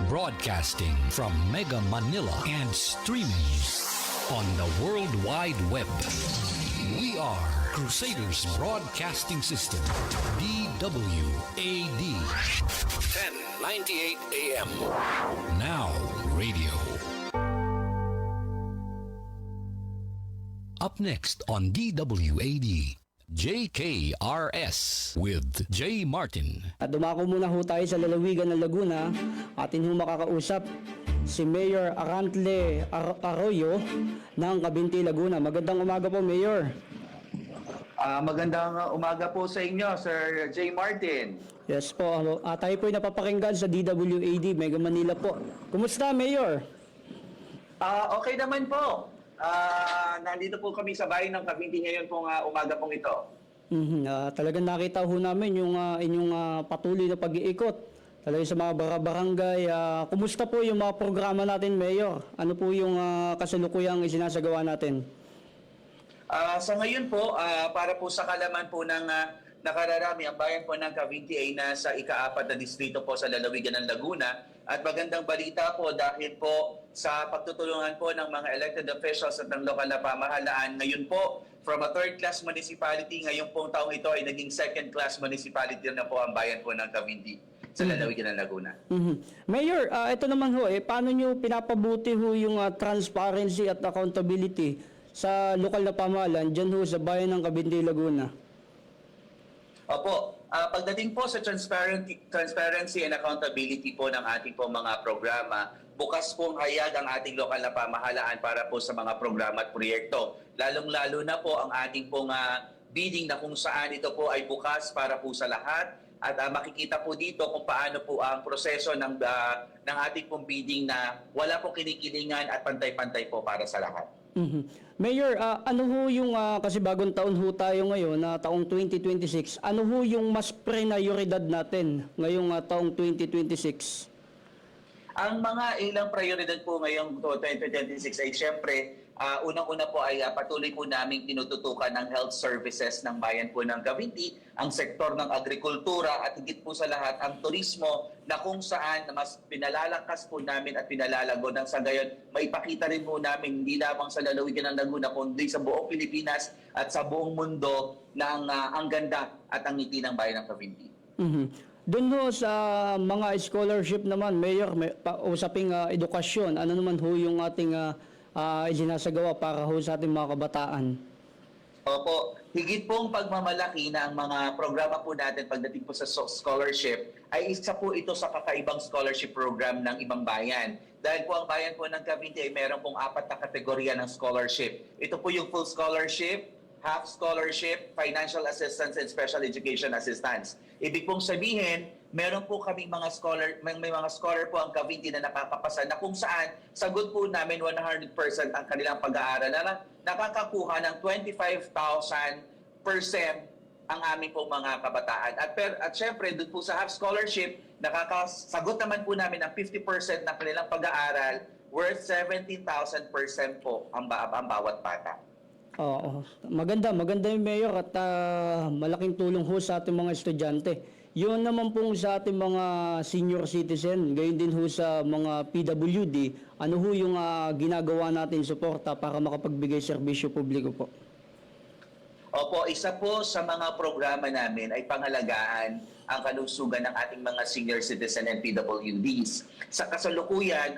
Broadcasting from Mega Manila and streaming on the World Wide Web. We are Crusaders Broadcasting System, DWAD. 1098 AM. Now radio. Up next on DWAD, JKRS with J. Martin. At dumako muna ho tayo sa lalawigan ng Laguna. Atin ho makakausap si Mayor Arantle Arroyo ng Cabinti, Laguna. Magandang umaga po, Mayor. Magandang umaga po sa inyo, Sir J. Martin. Yes po. Tayo po ay napapakinggan sa DWAD, Mega Manila po. Kumusta, Mayor? Okay naman po. Nandito po kami sa bayan ng Cabinti ngayon pong umaga pong ito. Talagang nakita ho namin yung inyong patuloy na pag-iikot. Talagang sa mga barangay. Kumusta po yung mga programa natin, Mayor? Ano po yung kasalukuyang isinasagawa natin? Sa ngayon po, para po sa kalaman po ng nakararami, ang bayan po ng Cabinti ay nasa ika-4 na distrito po sa lalawigan ng Laguna. At magandang balita po dahil po sa pagtutulungan po ng mga elected officials at ng lokal na pamahalaan, ngayon po, from a third-class municipality, ngayong pong taong ito ay naging second-class municipality na po ang bayan po ng Cabinti sa lalawigan ng Laguna. Mayor, ito naman ho, paano nyo pinapabuti ho yung transparency at accountability sa lokal na pamahalaan dyan ho sa bayan ng Cabinti, Laguna? Opo, pagdating po sa transparency and accountability po ng ating po mga programa, bukas pong hayag ang ating lokal na pamahalaan para po sa mga programa at proyekto. Lalong-lalo na po ang ating pong bidding na kung saan ito po ay bukas para po sa lahat. At makikita po dito kung paano po ang proseso ng ating pong bidding na wala pong kinikilingan at pantay-pantay po para sa lahat. Mayor, ano ho yung, kasi bagong taon ho tayo ngayon, na taong 2026, ano ho yung mas prioridad natin ngayong taong 2026? Ang mga ilang prioridad po ngayong 2026 ay siyempre, unang-una po ay patuloy po namin tinututukan ng health services ng bayan po ng Cabinti, ang sektor ng agrikultura at higit po sa lahat ang turismo na kung saan mas pinalalakas po namin at pinalalago ng sa gayon maipakita rin po namin hindi lamang sa lalawigan ng Laguna kundi sa buong Pilipinas at sa buong mundo ng ang ganda at ang ngiti ng bayan ng Cabinti. Doon ho sa mga scholarship naman, Mayor, usaping edukasyon, ano naman ho yung ating isinasagawa para ho sa ating mga kabataan? Opo, higit pong pagmamalaki na ang mga programa po natin pagdating po sa scholarship ay isa po ito sa kakaibang scholarship program ng ibang bayan. Dahil po ang bayan po ng Cabinti ay meron pong 4 na kategorya ng scholarship. Ito po yung full scholarship, half scholarship, financial assistance, and special education assistance. Ibig pong sabihin, meron po kami may mga scholar po ang Cabinti na nakakapasa na kung saan sagot po namin 100% ang kanilang pag-aaral na nakakakuha ng 25,000% ang aming pong mga kabataan. At syempre, doon po sa half scholarship, nakakasagot naman po namin ng 50% ng kanilang pag-aaral worth 17,000% po ang bawat bata. Oo, maganda yung Mayor at malaking tulong ho sa ating mga estudyante. Yun naman pong sa ating mga senior citizen, gayon din ho sa mga PWD, ano ho yung ginagawa natin suporta para makapagbigay serbisyo publiko po? Opo, isa po sa mga programa namin ay pangalagaan ang kalusugan ng ating mga senior citizen and PWDs. Sa kasalukuyan,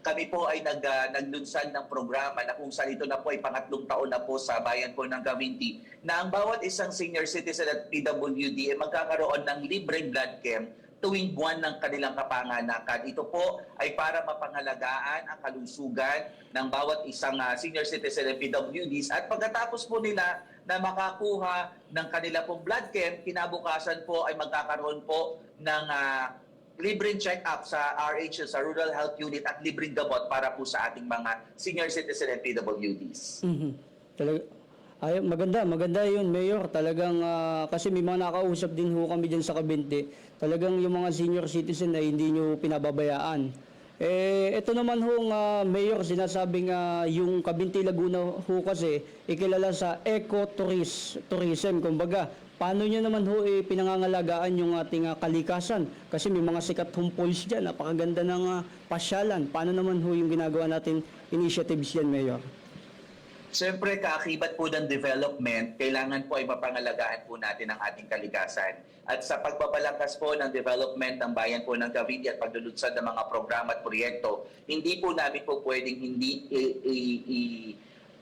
kami po ay naglunsad ng programa na kung saan ito na po ay pangatlong taon na po sa bayan po ng Cabinti na ang bawat isang senior citizen at PWD ay magkakaroon ng libreng blood camp tuwing buwan ng kanilang kapanganakan. Ito po ay para mapangalagaan ang kalusugan ng bawat isang senior citizen and PWDs at pagkatapos po nila na makakuha ng kanila pong blood camp, kinabukasan po ay magkakaroon po ng libreng check-up sa RH, sa Rural Health Unit at libreng gamot para po sa ating mga senior citizen and PWDs. Ay, maganda yun, Mayor. Talagang, kasi may mga nakausap din ho kami dyan sa Cabinti. Talagang yung mga senior citizen ay hindi nyo pinababayaan. Ito naman ho, Mayor, sinasabing yung Cabinti Laguna ho kasi ikilala sa eco-tourism. Kumbaga, paano nyo naman ho pinangangalagaan yung ating kalikasan? Kasi may mga sikat home falls dyan, napakaganda ng pasyalan. Paano naman ho yung ginagawa natin initiatives dyan, Mayor? Siyempre, kaakibat po ng development, kailangan po ay mapangalagaan po natin ang ating kalikasan. At sa pagbabalangkas po ng development ng bayan po ng Cavite at paglulunsad ng mga programa at proyekto, hindi po namin po pwedeng hindi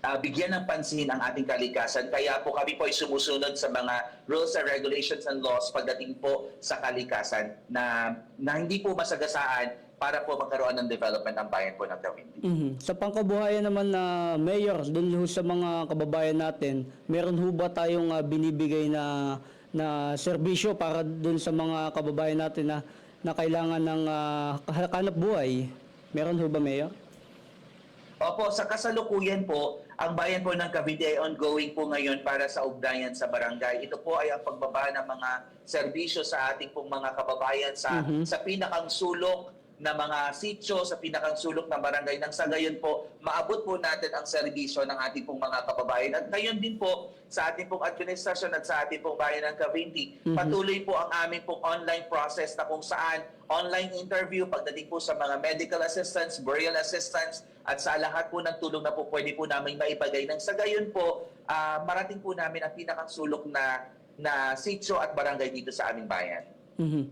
bigyan ng pansin ang ating kalikasan. Kaya po kami po ay sumusunod sa mga rules and regulations and laws pagdating po sa kalikasan na hindi po masagasaan para po magkaroon ng development ng bayan po ng Cavite. Sa pangkabuhayan naman na Mayor, dun ho sa mga kababayan natin, meron ho ba tayong binibigay na serbisyo para dun sa mga kababayan natin na kailangan ng hanap buhay? Meron ho ba, Mayor? Opo, sa kasalukuyan po, ang bayan po ng Cavite ay ongoing po ngayon para sa ugnayan sa barangay. Ito po ay ang pagbaba ng mga serbisyo sa ating pong mga kababayan sa pinakang sulok na mga sitio, sa pinakang sulok ng barangay, nang sa gayon po, maabot po natin ang serbisyo ng ating pong mga kababayan. At ngayon din po, sa ating pong administrasyon at sa ating pong bayan ng Cavite, patuloy po ang aming pong online process na kung saan online interview pagdating po sa mga medical assistance, burial assistance, at sa lahat po ng tulong na po pwede po namin maibagay. Nang sa gayon po, marating po namin ang pinakang sulok na sitio at barangay dito sa aming bayan.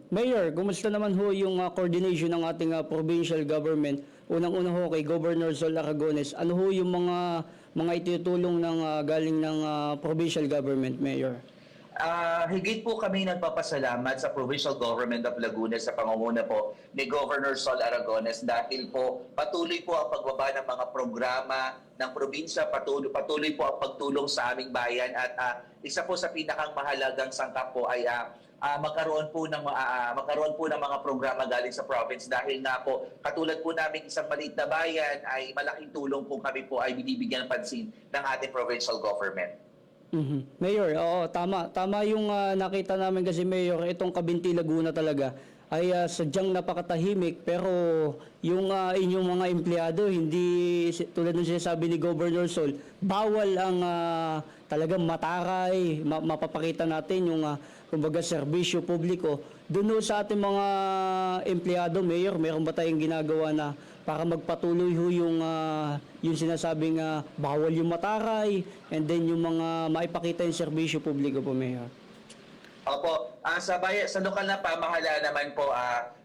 Mayor, kumusta naman ho yung coordination ng ating provincial government? Unang-una ho kay Governor Sol Aragones, ano ho yung mga itutulong ng galing ng provincial government, Mayor? Higit po kami nagpapasalamat sa Provincial Government of Laguna sa pangunguna po ni Governor Sol Aragones dahil po patuloy po ang pagbaba ng mga programa ng probinsya, patuloy po ang pagtulong sa aming bayan at isa po sa pinakang mahalagang sangkap po ay magkaroon po ng mga programa galing sa province dahil nga po katulad po namin isang maliit na bayan ay malaking tulong po kami po ay binibigyan ng pansin ng ating provincial government. Mayor, oo, tama. Tama yung nakita namin kasi, Mayor, itong Cabinti, Laguna talaga ay sadyang napakatahimik pero yung inyong mga empleyado, hindi tulad ng sinasabi ni Governor Sol, bawal ang talagang mataray, mapapakita natin yung kumbaga serbisyo publiko. Doon sa ating mga empleyado, Mayor, meron ba tayong ginagawa na para magpatuloy ho yung sinasabing bawal yung mataray and then yung mga maipakita yung serbisyo publiko po, Mayor? Opo, sa lokal na pamahalaan naman po,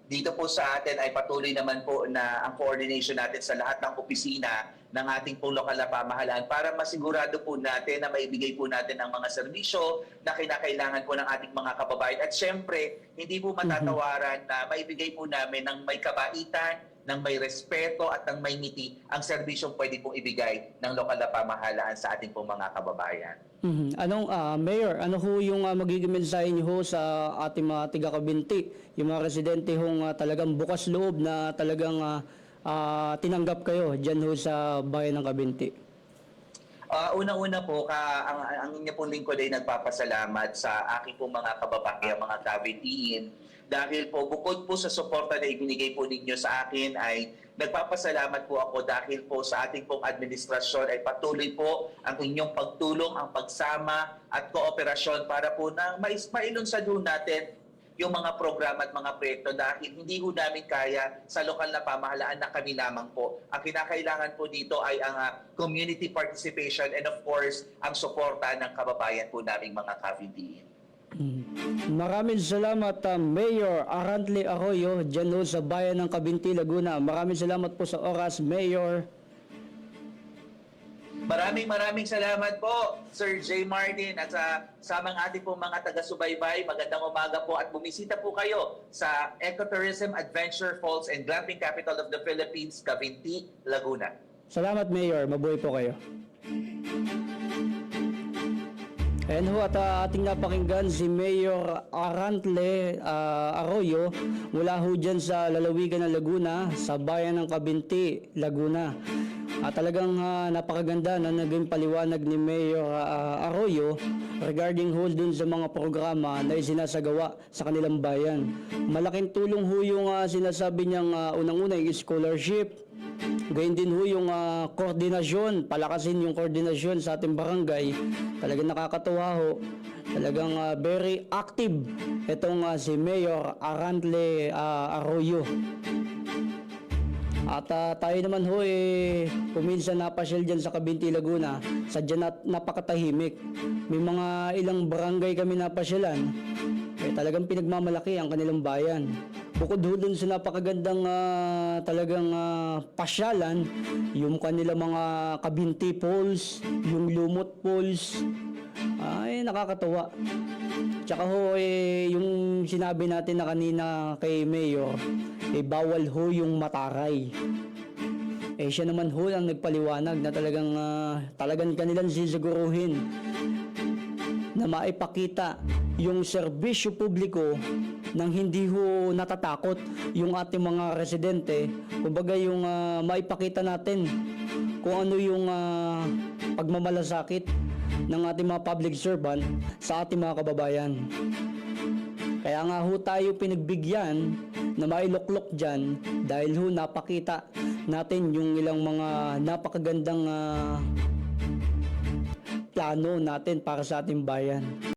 dito po sa atin ay patuloy naman po na ang coordination natin sa lahat ng opisina ng ating pong lokal na pamahalaan para masigurado po natin na maibigay po natin ang mga serbisyo na kinakailangan po ng ating mga kababayan. At syempre, hindi po matatawaran na maibigay po namin ng may kabaitan, ng may respeto at ng may ngiti ang serbisyong pwede pong ibigay ng lokal na pamahalaan sa ating pong mga kababayan. Mayor, ano ho yung magiging mensahe niyo ho sa ating mga tiga-Cabinti, yung mga residente hong talagang bukas loob na talagang tinanggap kayo dyan ho sa bayan ng Cabinti? Unang-una po, ang inyo pong lingkod ay nagpapasalamat sa aking pong mga kababayan, mga Cavitean, dahil po bukod po sa suporta na ibinigay po ninyo sa akin ay nagpapasalamat po ako dahil po sa ating pong administrasyon ay patuloy po ang inyong pagtulong, ang pagsama at kooperasyon para po na mailunsad natin yung mga programa at mga proyekto dahil hindi ho namin kaya sa lokal na pamahalaan na kami lamang po. Ang kinakailangan po dito ay ang community participation and of course, ang suporta ng kababayan po naming mga Cavitean. Maraming salamat, Mayor Arantle Arroyo, dyan ho sa bayan ng Cabinti, Laguna. Maraming salamat po sa oras, Mayor. Maraming salamat po, Sir J. Martin, at sa mga ating pong mga taga-subaybay. Magandang umaga po at bumisita po kayo sa Ecotourism, Adventure Falls and Glamping Capital of the Philippines, Cabinti, Laguna. Salamat, Mayor. Mabuhay po kayo. Ayan ho, at ating napakinggan si Mayor Arantle Arroyo mula ho dyan sa lalawigan ng Laguna, sa bayan ng Cabinti, Laguna. At talagang napakaganda na naging paliwanag ni Mayor Arroyo regarding ho dun sa mga programa na isinasagawa sa kanilang bayan. Malaking tulong ho yung sinasabi niyang unang-una yung scholarship. Gayun din ho yung koordinasyon, palakasin yung koordinasyon sa ating barangay. Talagang nakakatuwa ho. Talagang very active itong si Mayor Arantle Arroyo. At tayo naman ho kuminsan napasyal dyan sa Cabinti, Laguna, sadya napakatahimik. May mga ilang barangay kami napasyalan, talagang pinagmamalaki ang kanilang bayan. Bukod ho dun sa napakagandang talagang pasyalan, yung kanilang mga Cabinti Falls, yung Lumot Falls, ay nakakatuwa. Tsaka ho yung sinabi natin na kanina kay Mayor, bawal ho yung mataray. Siya naman ho ang nagpaliwanag na talagang kanilang sisiguruhin na maipakita yung serbisyo publiko nang hindi ho natatakot yung ating mga residente. Kumbaga yung maipakita natin kung ano yung pagmamalasakit ng ating mga public servant sa ating mga kababayan. Kaya nga ho tayo pinagbigyan na mailuklok dyan dahil ho napakita natin yung ilang mga napakagandang plano natin para sa ating bayan.